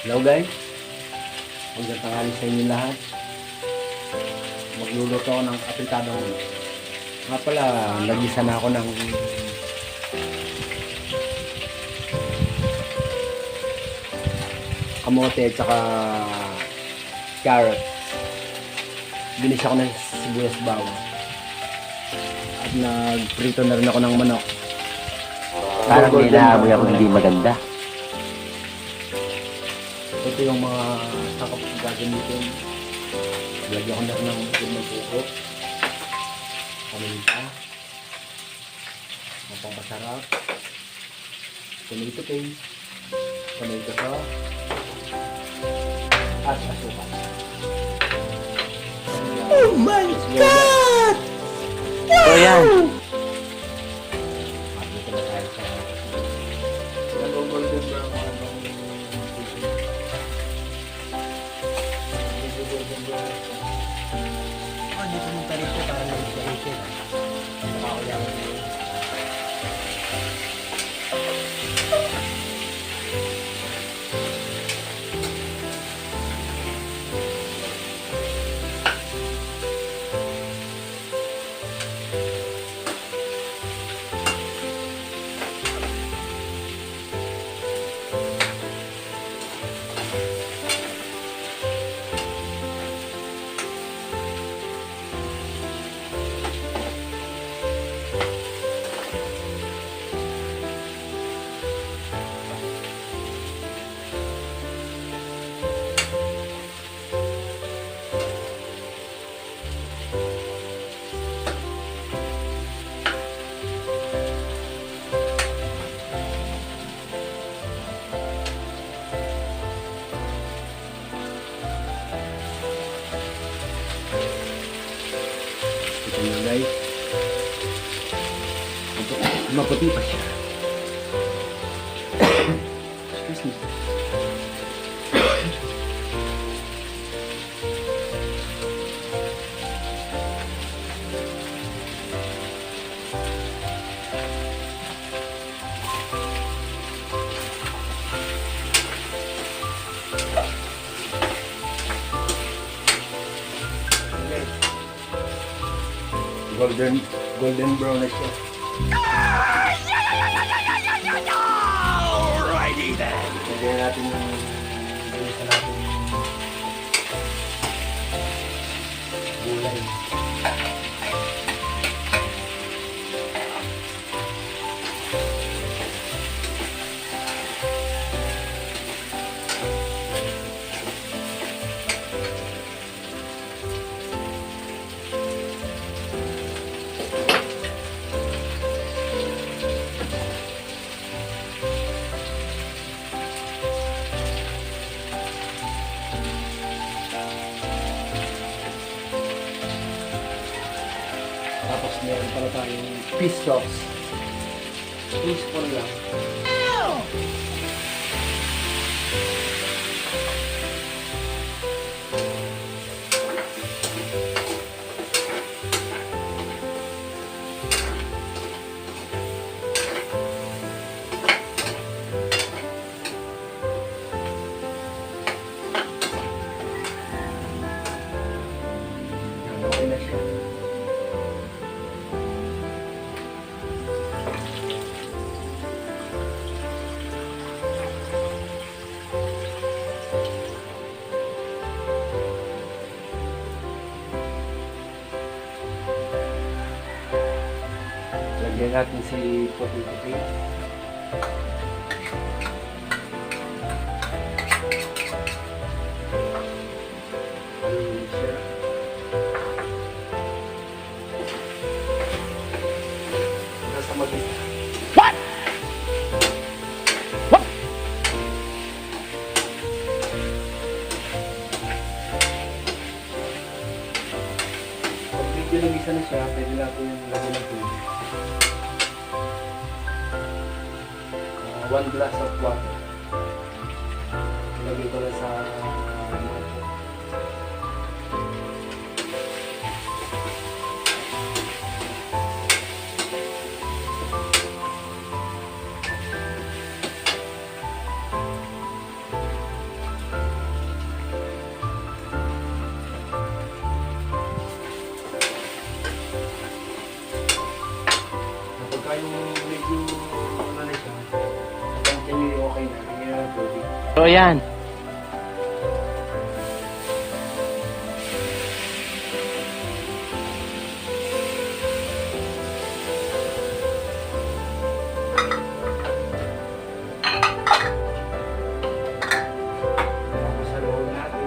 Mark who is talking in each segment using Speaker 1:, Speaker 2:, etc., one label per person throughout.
Speaker 1: Hello guys, magandang tanghali sa inyo lahat. Magluluto ako ng apritadong manok. Nga pala, nagisa na ako ng kamote at saka carrot. Binis ako ng sibuyas bawang. At nagprito na rin ako ng manok.
Speaker 2: Parang may naamoy ako hindi maganda.
Speaker 1: Ito yung mga sakop gagamitin. Lagyan ko na rin ng puso. Paminta. Mapapasarap. Tomato paste. Tomato sauce. At asukal.
Speaker 2: Oh my God! So yan.
Speaker 1: Dito na tayo sa nag-golden brown mga dito mong tarito para nag-tarito na. Nakakaulyan. Ito na guys. Maputi pa siya. Excuse me. Golden brown na siya.
Speaker 2: Alrighty then.
Speaker 1: Lagyan natin yung bilisa natin gulay. Tapos meron pala tayong fish sauce. Teaspoon lang. Yan, okay na siya. Lagyan natin si potato paste. Ayun siya. Nasa mag-isa. Pag medyo nag-isa na siya, pwede natin lagyan ng tubig. 1 glass of water. Ilagay ko na sa
Speaker 2: So yan.
Speaker 1: Sasaluhin natin.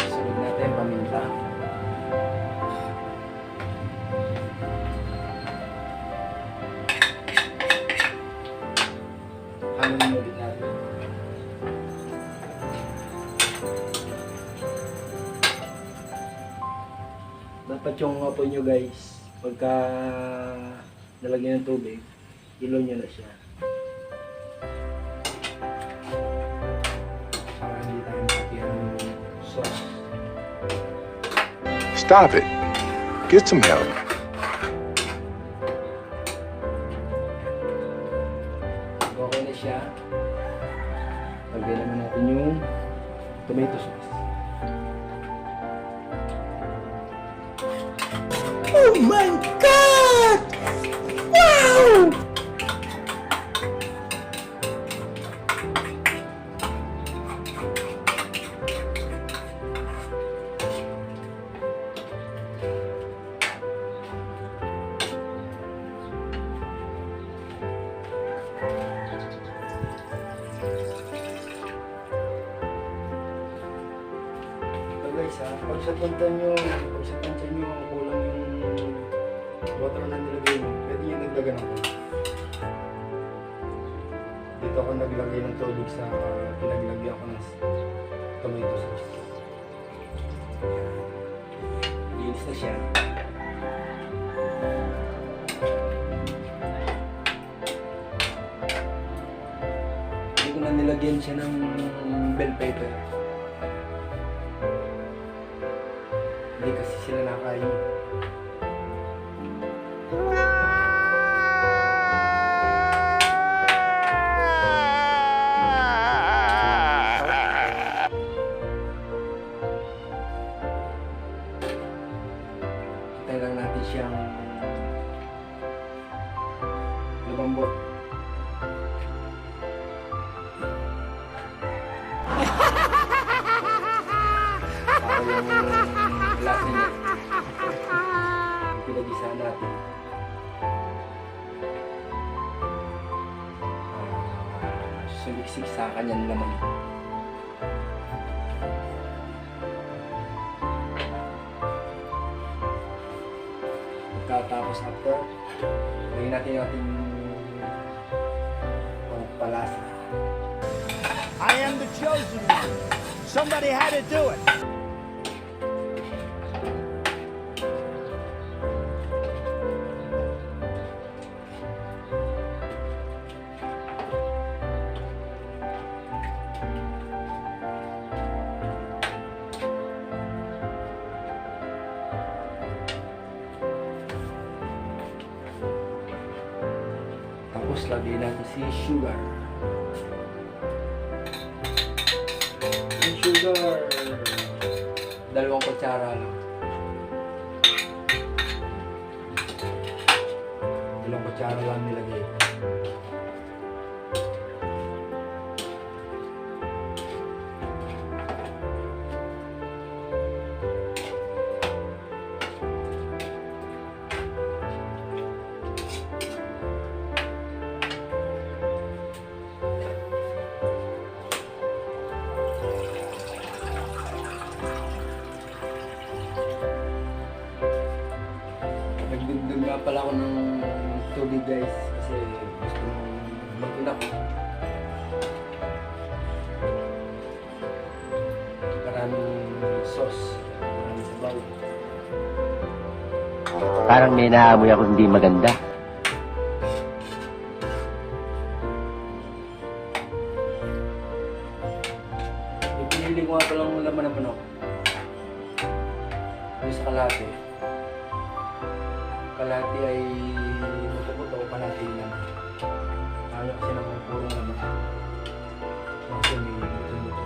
Speaker 1: Sunod natin paminta. Haluin ulit natin. Dapat yung apoy nyo guys, pagka nalagyan ng tubig, ilo nyo na siya. Para hindi tayo makakira ng sauce.
Speaker 3: Stop it. Get some help.
Speaker 1: Okay na siya. Lagyan naman natin yung tomato sauce. Oh my God! Wow! Ito guys ha, pag sa tantan nyo kulang yung water na nilagay nyo, pwede nyo naglagan ako. Dito ako naglagay ng tubig sa pinaglagyan ko ng tomato sauce. Linis na siya. Hindi ko na nilagyan siya ng bell pepper. Hindi kasi sila nakain. Hintayin lang natin siyang lumambot. Para yung lasa niya. Pinag-isa natin. Sumiksik sa kanyang laman. Pagkatapos after, lagyan natin yung ating palasa.
Speaker 4: I am the chosen one. Somebody had to do it.
Speaker 1: Tapos lagyan natin si sugar. Yung sugar, 2 kutsara lang. 2 kutsara lang nilagay. Nagdugdug nga pala ako ng tubig guys kasi gusto mong mag-inak. Maraming sauce, maraming sabaw.
Speaker 2: Parang may naamoy ako hindi maganda.
Speaker 1: Ipinili ko nga palang laman ng manok. Yung sa kalate. Kalate ay buto-buto, kalate naman. Ayaw kasi ng purong laman. Kasi may buto-buto.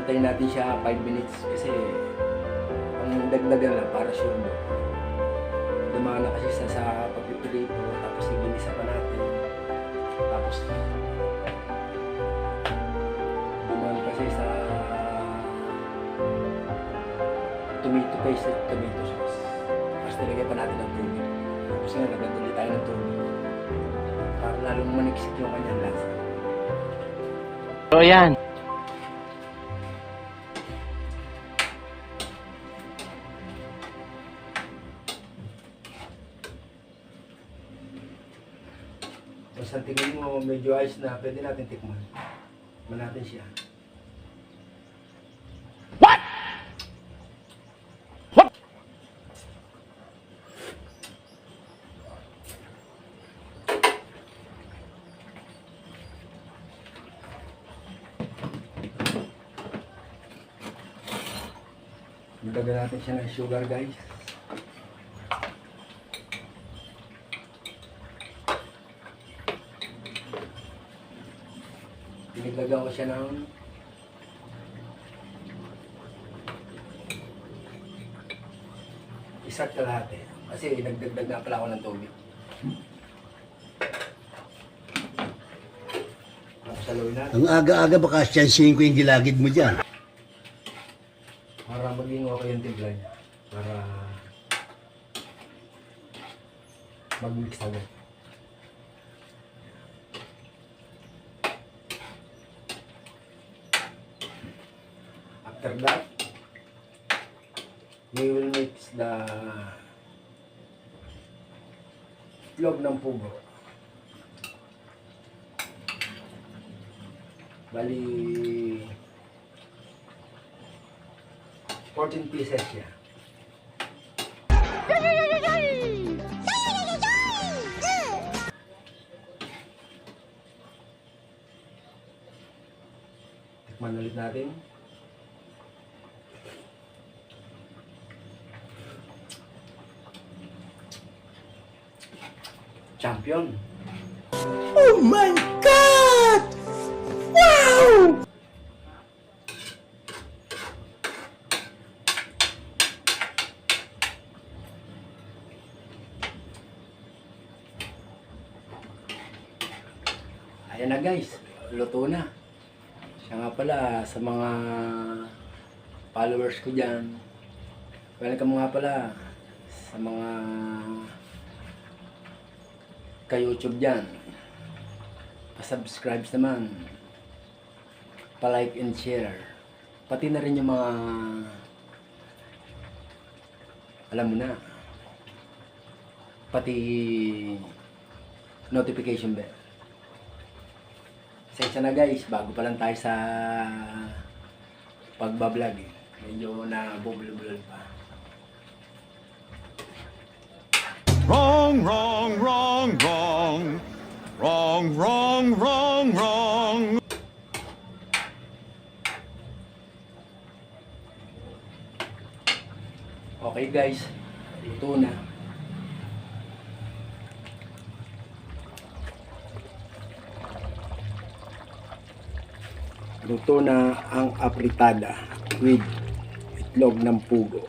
Speaker 1: antayin natin siya 5 minutes kasi ang dagdagan lang para sure mo. Dumaan na kasi sa pagpiprito, tapos iginisa pa natin. Tapos dumaan kasi sa tomato paste at tomato sauce. Tapos nilagay pa natin ng tubig. Tapos nga nagdadali tayo ng tubig para lalong maniksik yung kanyang lasa.
Speaker 2: So yan.
Speaker 1: Tapos ang tingin mo medyo ayos na, pwede natin tikman. Tikman natin siya. Lagyan natin siya ng sugar, guys. Pinaglagyan ko siya ng isa't kalahati. Kasi nagdagdag na pala ako ng tubig. Tapos salawin natin.
Speaker 5: Ang aga-aga baka siyansihin ko yung gilagid mo dyan.
Speaker 1: Para maging okay yung timpla niya. Para mag-mix agad. After that, we will mix the itlog ng pugo. Bali 14 pieces siya. Tikman ulit natin. Champion!
Speaker 5: Oh my God! Wow!
Speaker 1: Ayan na guys, luto na. Siya nga pala sa mga followers ko dyan. Welcome nga pala sa mga ka-YouTube dyan. Pa-subscribe naman. Pa-like and share. Pati na rin yung mga alam mo na. Pati notification bell. Sensya na guys, bago pa lang tayo sa pagbablog eh. Medyo nabubulol pa.
Speaker 6: Wrong, wrong, wrong, wrong. Wrong, wrong, wrong, wrong.
Speaker 1: Okay guys, luto na. Luto na ang apritada with itlog ng pugo.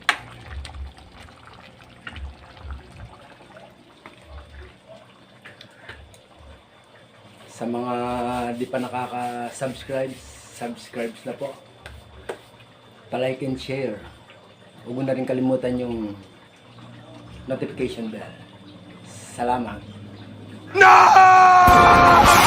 Speaker 1: Sa mga di pa nakaka-subscribe, subscribe na po. Pa-like and share. Huwag mo na rin kalimutan yung notification bell. Salamat.
Speaker 6: No!